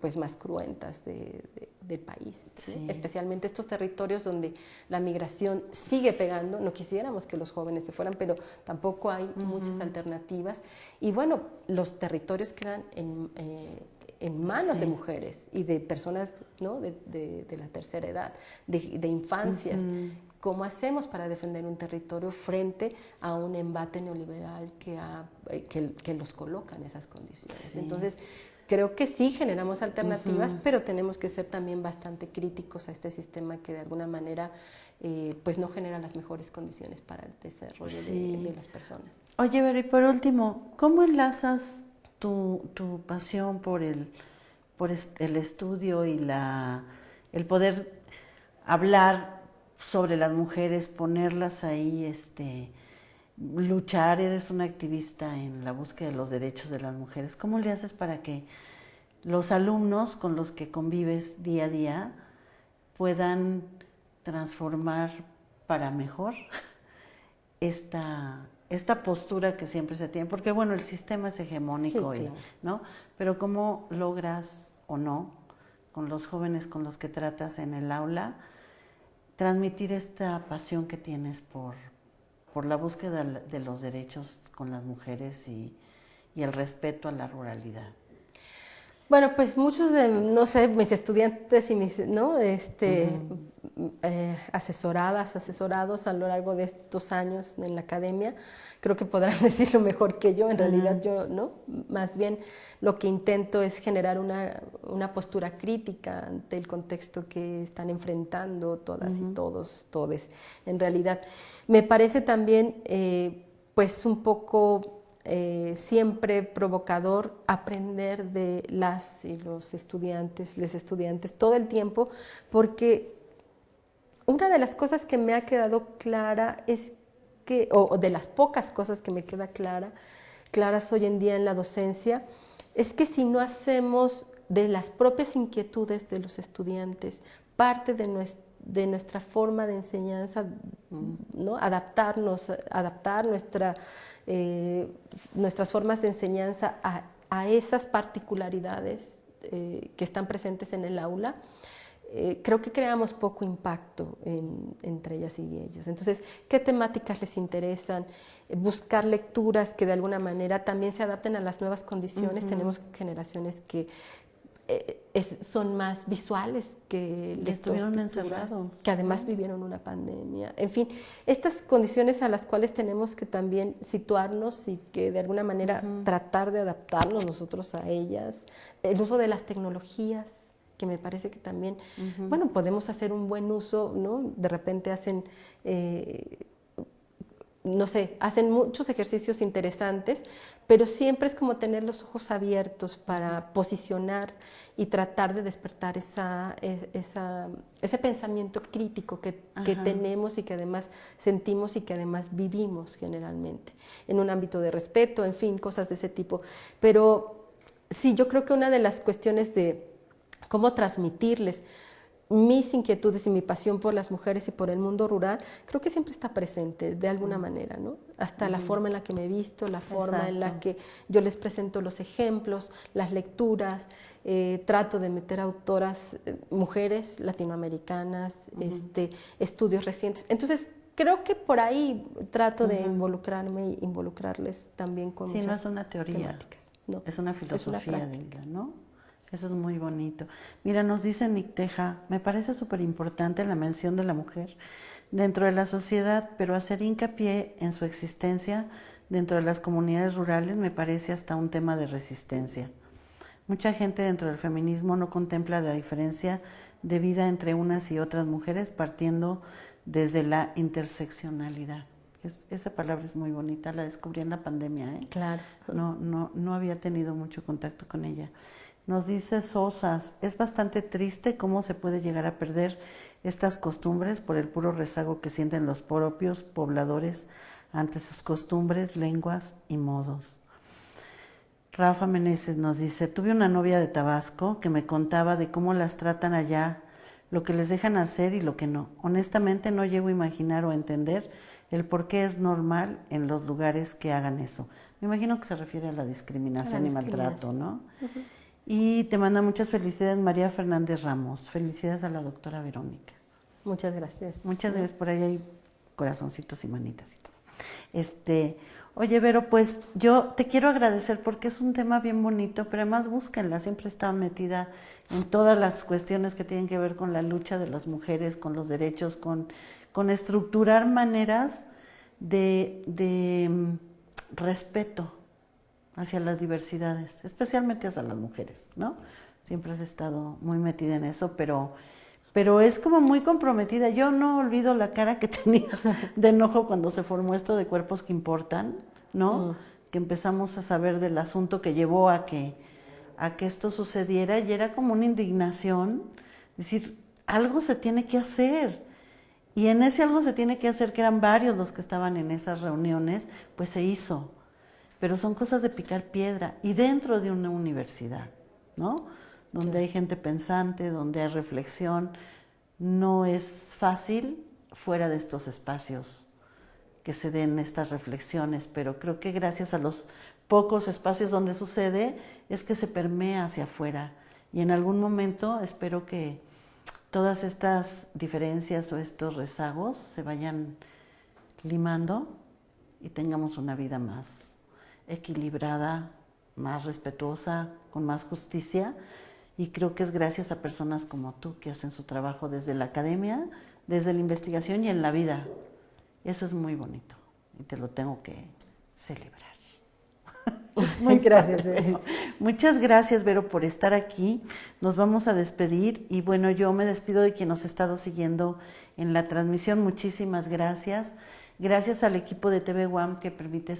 pues más cruentas del país, ¿sí? Especialmente estos territorios donde la migración sigue pegando. No quisiéramos que los jóvenes se fueran, pero tampoco hay muchas alternativas. Y bueno, los territorios quedan en manos de mujeres y de personas, ¿no? de la tercera edad, de infancias. ¿Cómo hacemos para defender un territorio frente a un embate neoliberal que los coloca en esas condiciones? Sí. Entonces, creo que sí generamos alternativas, pero tenemos que ser también bastante críticos a este sistema que de alguna manera pues no genera las mejores condiciones para el desarrollo de las personas. Oye, Vero, y por último, ¿cómo enlazas tu pasión por el estudio y el poder hablar sobre las mujeres, ponerlas ahí, luchar? Eres una activista en la búsqueda de los derechos de las mujeres. ¿Cómo le haces para que los alumnos con los que convives día a día puedan transformar para mejor esta postura que siempre se tiene? Porque bueno, el sistema es hegemónico, sí, claro. ¿No? Pero ¿cómo logras o no con los jóvenes con los que tratas en el aula transmitir esta pasión que tienes por la búsqueda de los derechos con las mujeres y el respeto a la ruralidad? Bueno, pues muchos de, no sé, mis estudiantes y mis, ¿no? asesorados a lo largo de estos años en la academia, creo que podrán decirlo mejor que yo. En realidad yo, ¿no? Más bien lo que intento es generar una postura crítica ante el contexto que están enfrentando todas y todes. En realidad me parece también pues un poco siempre provocador aprender de las y los estudiantes, les estudiantes todo el tiempo, porque una de las cosas que me ha quedado clara es que, o de las pocas cosas que me queda claras hoy en día en la docencia, es que si no hacemos de las propias inquietudes de los estudiantes parte de nuestra forma de enseñanza, ¿no? adaptar nuestras formas de enseñanza a esas particularidades que están presentes en el aula, creo que creamos poco impacto entre ellas y ellos. Entonces, ¿qué temáticas les interesan? Buscar lecturas que de alguna manera también se adapten a las nuevas condiciones. Tenemos generaciones que son más visuales que estuvieron encerrados, que además vivieron una pandemia. En fin, estas condiciones a las cuales tenemos que también situarnos y que de alguna manera tratar de adaptarnos nosotros a ellas. El uso de las tecnologías, que me parece que también, bueno, podemos hacer un buen uso, ¿no? De repente hacen no sé, hacen muchos ejercicios interesantes, pero siempre es como tener los ojos abiertos para posicionar y tratar de despertar ese pensamiento crítico que tenemos y que además sentimos y que además vivimos generalmente, en un ámbito de respeto, en fin, cosas de ese tipo. Pero sí, yo creo que una de las cuestiones de cómo transmitirles mis inquietudes y mi pasión por las mujeres y por el mundo rural, creo que siempre está presente de alguna manera, ¿no? Hasta la forma en la que me he visto, la forma en la que yo les presento los ejemplos, las lecturas, trato de meter autoras, mujeres latinoamericanas, estudios recientes. Entonces, creo que por ahí trato de involucrarme y involucrarles también con muchas no es una teoría, temáticas. No, es una filosofía de vida, ¿no? Eso es muy bonito. Mira, nos dice Nick Teja, me parece súper importante la mención de la mujer dentro de la sociedad, pero hacer hincapié en su existencia dentro de las comunidades rurales me parece hasta un tema de resistencia. Mucha gente dentro del feminismo no contempla la diferencia de vida entre unas y otras mujeres partiendo desde la interseccionalidad. Esa palabra es muy bonita, la descubrí en la pandemia, ¿eh? Claro. No había tenido mucho contacto con ella. Nos dice Sosas, es bastante triste cómo se puede llegar a perder estas costumbres por el puro rezago que sienten los propios pobladores ante sus costumbres, lenguas y modos. Rafa Meneses nos dice, tuve una novia de Tabasco que me contaba de cómo las tratan allá, lo que les dejan hacer y lo que no. Honestamente no llego a imaginar o a entender el por qué es normal en los lugares que hagan eso. Me imagino que se refiere a la discriminación y maltrato, ¿no? Y te manda muchas felicidades María Fernández Ramos. Felicidades a la doctora Verónica. Muchas gracias. Muchas gracias. Por ahí hay corazoncitos y manitas y todo. Oye, Vero, pues yo te quiero agradecer porque es un tema bien bonito, pero además búsquenla. Siempre está metida en todas las cuestiones que tienen que ver con la lucha de las mujeres, con los derechos, con estructurar maneras de respeto hacia las diversidades, especialmente hacia las mujeres, ¿no? Siempre has estado muy metida en eso, pero es como muy comprometida. Yo no olvido la cara que tenías de enojo cuando se formó esto de Cuerpos que Importan, ¿no? Que empezamos a saber del asunto que llevó a que esto sucediera y era como una indignación, decir, algo se tiene que hacer. Y en ese algo se tiene que hacer, que eran varios los que estaban en esas reuniones, pues se hizo. Pero son cosas de picar piedra y dentro de una universidad, ¿no? Donde hay gente pensante, donde hay reflexión. No es fácil fuera de estos espacios que se den estas reflexiones, pero creo que gracias a los pocos espacios donde sucede es que se permea hacia afuera. Y en algún momento espero que todas estas diferencias o estos rezagos se vayan limando y tengamos una vida más equilibrada, más respetuosa, con más justicia, y creo que es gracias a personas como tú que hacen su trabajo desde la academia, desde la investigación y en la vida. Eso es muy bonito y te lo tengo que celebrar. Muy gracias. Muchas gracias, Vero, por estar aquí. Nos vamos a despedir y bueno, yo me despido de quien nos ha estado siguiendo en la transmisión. Muchísimas gracias. Gracias al equipo de TV UAM que permite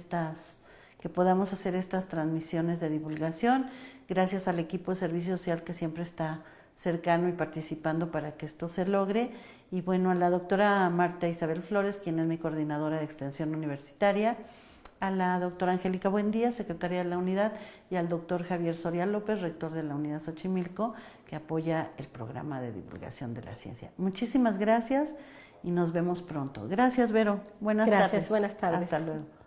que podamos hacer estas transmisiones de divulgación. Gracias al equipo de servicio social que siempre está cercano y participando para que esto se logre. Y bueno, a la doctora Marta Isabel Flores, quien es mi coordinadora de extensión universitaria, a la doctora Angélica Buendía, secretaria de la unidad, y al doctor Javier Soria López, rector de la unidad Xochimilco, que apoya el programa de divulgación de la ciencia. Muchísimas gracias y nos vemos pronto. Gracias, Vero. Buenas tardes. Gracias, buenas tardes. Hasta luego.